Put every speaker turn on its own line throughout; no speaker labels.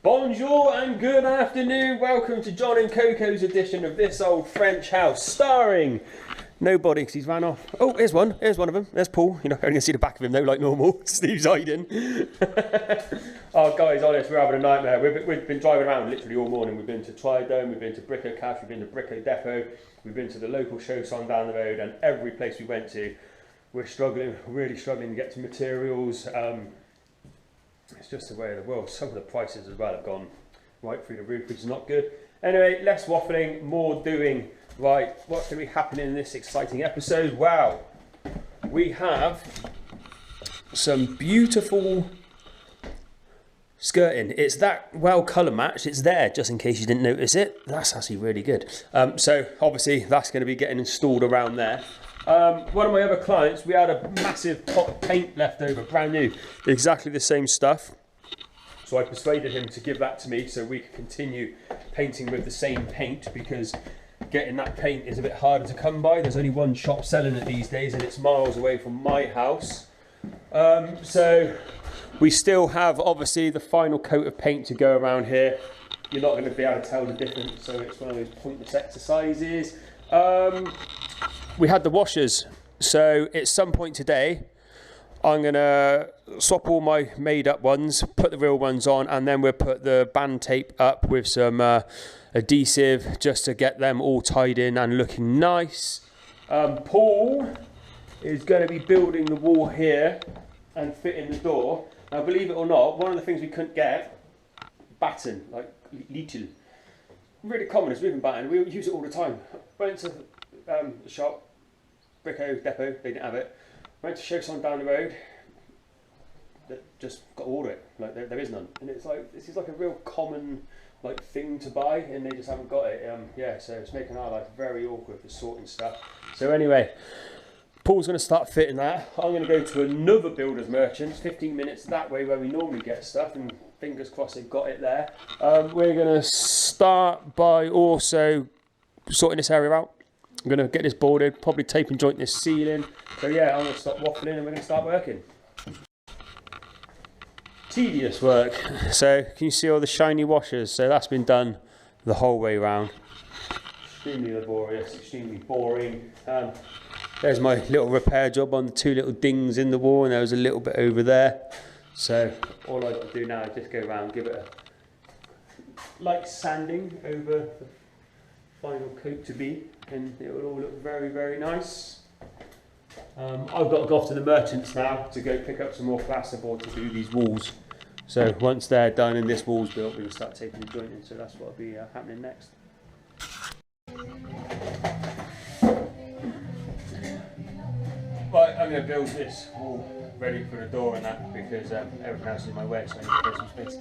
Bonjour and good afternoon. Welcome to John and Coco's edition of This Old French House, starring nobody because he's ran off. Oh, here's one. Here's one of them. There's Paul. You're not only going to see the back of him though, like normal. Steve's hiding. Oh, guys, honest, we're having a nightmare. We've been driving around literally all morning. We've been to Tridome, we've been to Brico Cash, we've been to Brico Depot, we've been to the local show sign down the road, and every place we went to, we're struggling, really struggling to get to materials. It's just the way of the world. Some of the prices as well have gone right through the roof, which is not good. Anyway, less waffling, more doing. Right, what's going to be happening in this exciting episode? Wow, we have some beautiful skirting. It's that well colour matched. It's there, just in case you didn't notice it. That's actually really good. So obviously that's going to be getting installed around there. One of my other clients, we had a massive pot of paint left over, brand new, exactly the same stuff. So I persuaded him to give that to me so we could continue painting with the same paint, because getting that paint is a bit harder to come by. There's only one shop selling it these days and it's miles away from my house. So we still have obviously the final coat of paint to go around here. You're not going to be able to tell the difference, so it's one of those pointless exercises. We had the washers, so at some point today I'm going to swap all my made up ones, put the real ones on, and then we'll put the band tape up with some adhesive just to get them all tied in and looking nice. Paul is going to be building the wall here and fitting the door. Now, believe it or not, one of the things we couldn't get, batten, like little. Really common is ribbon batten. We use it all the time. Went to the shop, Brico Depot, they didn't have it. Went to show someone down the road that just got to order it. Like there is none, and it's like this is like a real common like thing to buy, and they just haven't got it. Yeah, so it's making our life very awkward for sorting stuff. So anyway, Paul's going to start fitting that. I'm going to go to another builder's merchant, 15 minutes that way where we normally get stuff, and fingers crossed they've got it there. We're going to start by also sorting this area out. I'm going to get this boarded, probably tape and joint this ceiling. So yeah, I'm going to stop waffling and we're going to start working. Tedious work. So can you see all the shiny washers? So that's been done the whole way around. Extremely laborious, extremely boring. There's my little repair job on the two little dings in the wall, and there was a little bit over there. So all I have to do now is just go around, give it a light sanding over the final coat to be, and it will all look very, very nice. I've got to go off to the merchants now to go pick up some more plasterboard to do these walls. So once they're done and this wall's built, we will start taking the joint in. So that's what will be happening next. Right, I'm going to build this wall ready for the door and that, because everything else is in my way, so I need to create some space.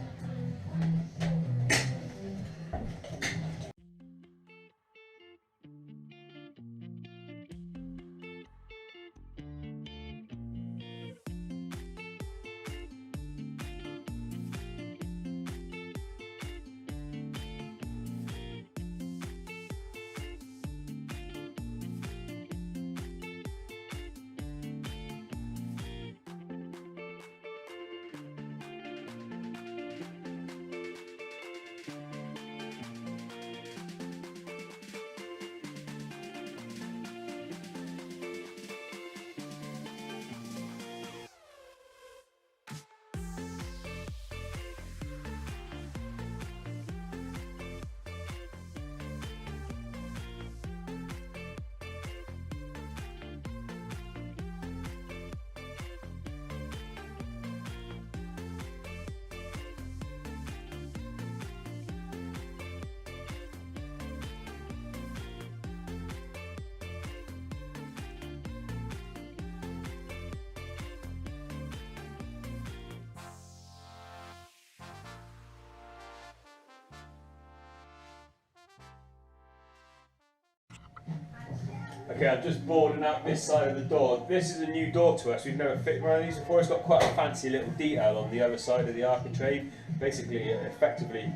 Okay, I'm just boarding out this side of the door. This is a new door to us. We've never fitted one of these before. It's got quite a fancy little detail on the other side of the architrave. Basically, it effectively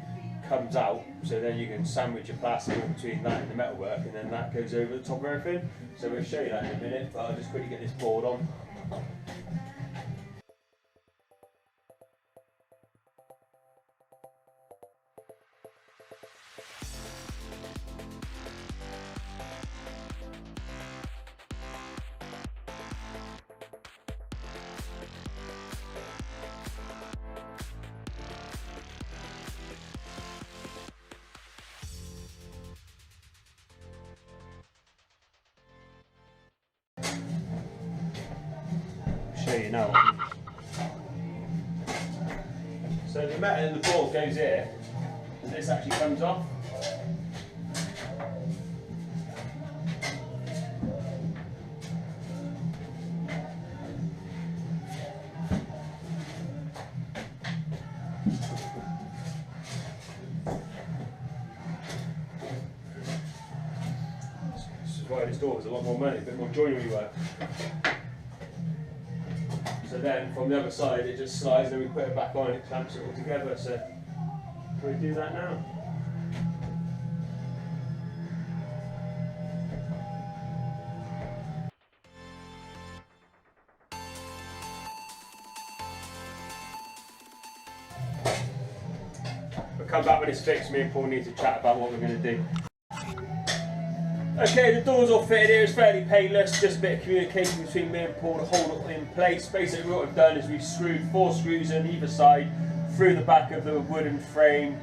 comes out, so then you can sandwich your plasterboard between that and the metalwork, and then that goes over the top of everything. So we'll show you that in a minute, but I'll just quickly get this board on. you now. So the metal in the board goes here, and this actually comes off. Why this door was a lot more money, a bit more joinery work. So then from the other side it just slides and then we put it back on and it clamps it all together. So we do that now. We'll come back when it's fixed. Me and Paul need to chat about what we're going to do. Okay, the door's all fitted here, it's fairly painless, just a bit of communication between me and Paul to hold it in place. Basically what we've done is we've screwed 4 screws in either side, through the back of the wooden frame,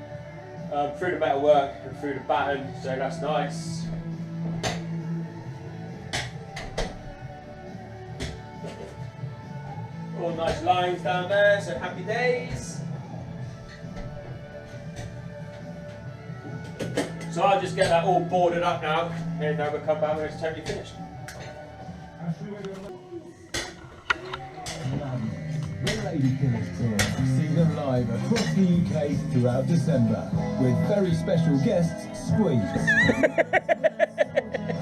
through the metalwork and through the batten, so that's nice. All nice lines down there, so happy days. So I'll just get that all boarded up now, and then we'll come back when it's totally finished.
The Lady Killers Tour. See them live across the UK throughout December, with very special guests, Squeeze.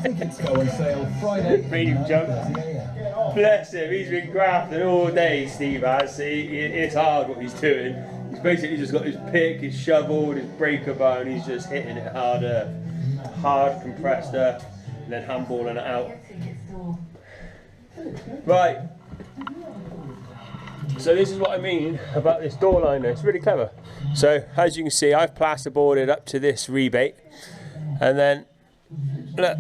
Tickets go on sale Friday.
Made him jump. Bless him, he's been grafting all day, Steve has. It's hard what he's doing. He's basically just got his pick, his shovel, and his breaker bar, and he's just hitting it harder. Hard compressed earth, and then handballing it out. Right. So this is what I mean about this door liner. It's really clever. So as you can see, I've plasterboarded up to this rebate, and then look.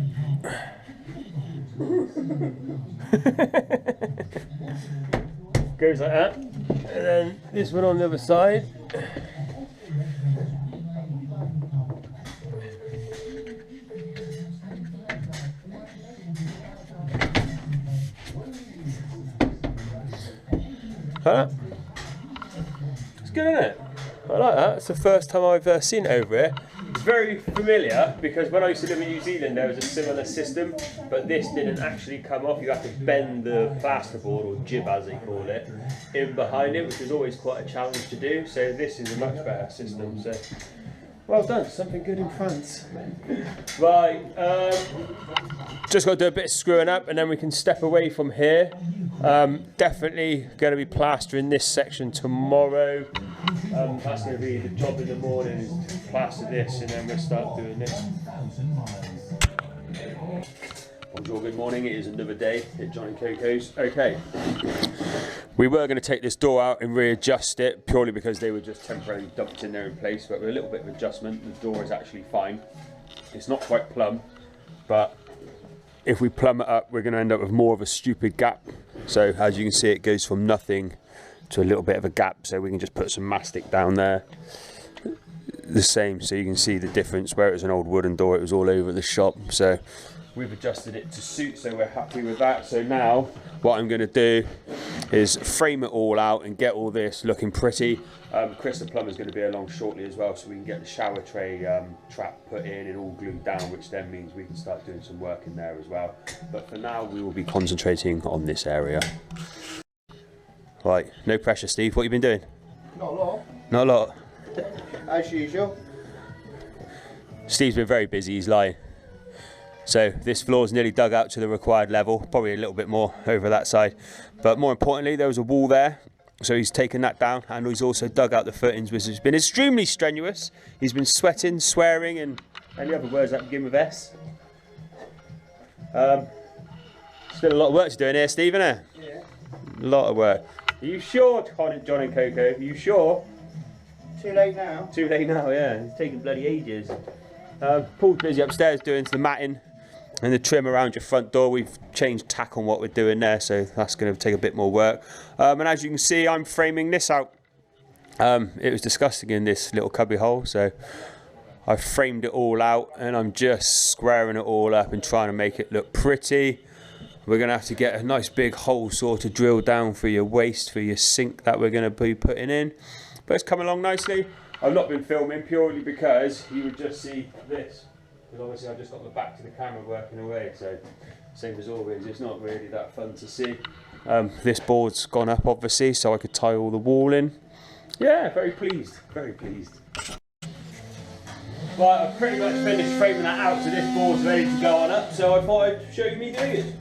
Goes like that, and then this one on the other side. Huh? It's good, isn't it? I like that. It's the first time I've seen it over here. It's very familiar because when I used to live in New Zealand there was a similar system, but this didn't actually come off. You have to bend the plasterboard, or jib as they call it, in behind it, which is always quite a challenge to do. So this is a much better system. So well done, something good in France. Right, just got to do a bit of screwing up and then we can step away from here. Definitely going to be plastering this section tomorrow. That's going to be the job in the morning, is to plaster this, and then we'll start doing this. Bonjour, good morning. It is another day at Johnny Coco's. Okay, we were going to take this door out and readjust it purely because they were just temporarily dumped in there in place, but with a little bit of adjustment the door is actually fine. It's not quite plumb, but if we plumb it up we're going to end up with more of a stupid gap. So as you can see, it goes from nothing to a little bit of a gap, so we can just put some mastic down there. The same, so you can see the difference. Where it was an old wooden door, it was all over the shop, so we've adjusted it to suit, so we're happy with that. So now what I'm going to do is frame it all out and get all this looking pretty. Chris the plumber's going to be along shortly as well, so we can get the shower tray trap put in and all glued down, which then means we can start doing some work in there as well. But for now we will be concentrating on this area. Right, no pressure, Steve. What have you been doing?
Not a lot.
Not a lot.
As usual.
Steve's been very busy, he's lying. So this floor's nearly dug out to the required level, probably a little bit more over that side. But more importantly, there was a wall there, so he's taken that down, and he's also dug out the footings, which has been extremely strenuous. He's been sweating, swearing, and any other words that begin with S. Still a lot of work to do in here, Steve, isn't there?
Yeah.
A lot of work. Are you sure, John and Coco? Are you sure?
Too late now.
Too late now, yeah. It's taking bloody ages. Paul's busy upstairs doing the matting and the trim around your front door. We've changed tack on what we're doing there, so that's going to take a bit more work. And as you can see, I'm framing this out. It was disgusting in this little cubby hole, so I've framed it all out and I'm just squaring it all up and trying to make it look pretty. we're going to have to get a nice big hole sort of drilled down for your waste, for your sink that we're going to be putting in. But it's come along nicely. I've not been filming purely because you would just see this. Because obviously I've just got my back to the camera working away, so same as always, it's not really that fun to see. This board's gone up obviously, so I could tie all the wall in. Yeah, very pleased, very pleased. Right, I've pretty much finished framing that out, so this board's ready to go on up, so I thought I'd show you me doing it.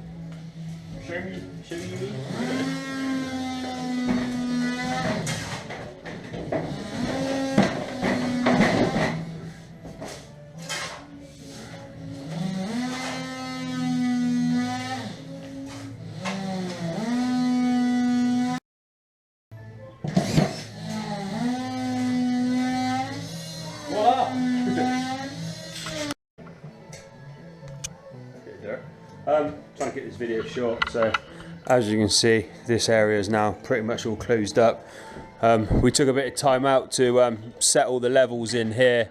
Show you me. Trying to get this video short, so as you can see, this area is now pretty much all closed up. We took a bit of time out to set all the levels in here,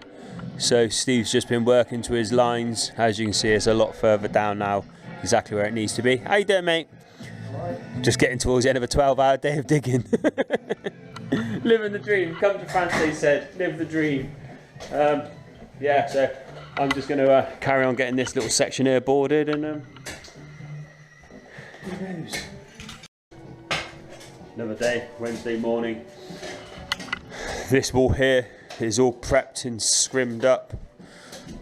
so Steve's just been working to his lines. As you can see, it's a lot further down now, exactly where it needs to be. How you doing, mate? Just getting towards the end of a 12-hour day of digging. Living the dream. Come to France, they said. Live the dream. Yeah, so I'm just going to carry on getting this little section here boarded, and who knows? Another day, Wednesday morning. This wall here is all prepped and scrimmed up.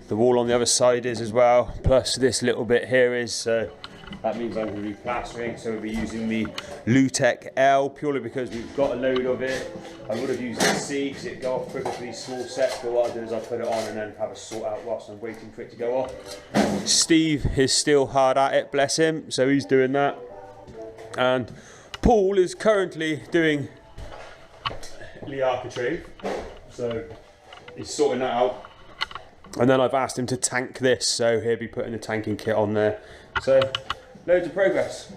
The wall on the other side is as well, plus this little bit here is, so that means I'm going to be plastering, so we'll be using the Lutec L purely because we've got a load of it. I would have used the C because it'd go off quicker for these small sets, but what I'll do is I'll put it on and then have a sort out whilst I'm waiting for it to go off. Steve is still hard at it, bless him, so he's doing that. And Paul is currently doing the architrave, so he's sorting that out. And then I've asked him to tank this, so he'll be putting the tanking kit on there. So, loads of progress.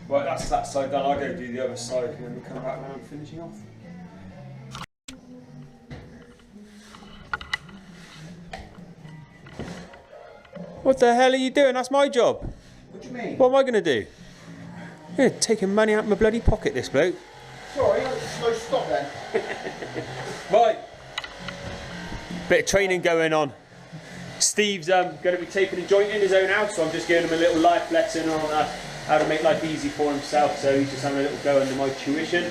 Right, that's that side done. I'll go do the other side and then we'll come back around finishing off. What the hell are you doing? That's my job.
What do you mean?
What am I going to do? You're taking money out of my bloody pocket, this bloke.
Sorry, no, stop then.
Right. Bit of training going on. Steve's going to be taping a joint in his own house, so I'm just giving him a little life lesson on how to make life easy for himself, so he's just having a little go under my tuition.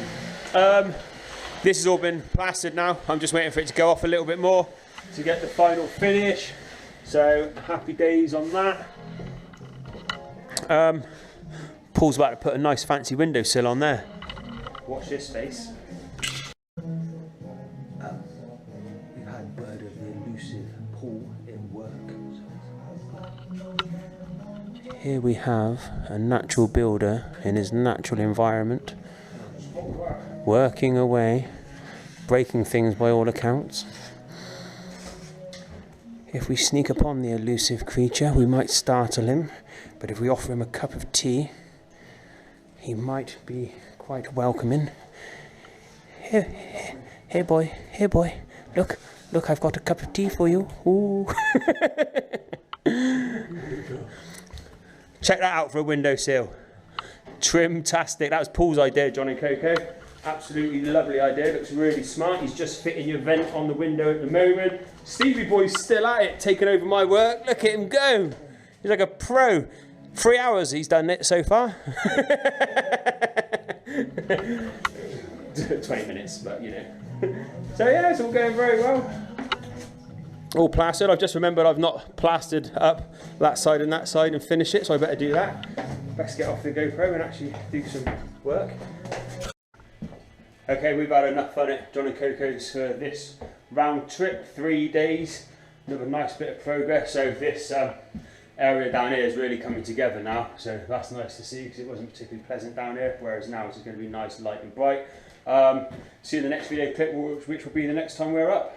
This has all been plastered now. I'm just waiting for it to go off a little bit more to get the final finish. So happy days on that. Paul's about to put a nice fancy windowsill on there. Watch this space. We've had word of the elusive Paul in work. Here we have a natural builder in his natural environment, working away, breaking things by all accounts. If we sneak upon the elusive creature, we might startle him, but if we offer him a cup of tea, he might be quite welcoming. Here boy, look, I've got a cup of tea for you. Ooh. Check that out for a windowsill. Trim-tastic. That was Paul's idea, John and Coco. Absolutely lovely idea. Looks really smart. He's just fitting your vent on the window at the moment. Stevie boy's still at it, taking over my work. Look at him go. He's like a pro. 3 hours he's done it so far. 20 minutes, but you know. So yeah, it's all going very well. all plastered. I've just remembered I've not plastered up that side and finish it, so I better do that. Best get off the GoPro and actually do some work. Okay, we've had enough fun at John and Coco's for this round trip, 3 days. Another nice bit of progress. So this area down here is really coming together now, so that's nice to see because it wasn't particularly pleasant down here, whereas now it's going to be nice, light and bright. See you in the next video clip, which will be the next time we're up.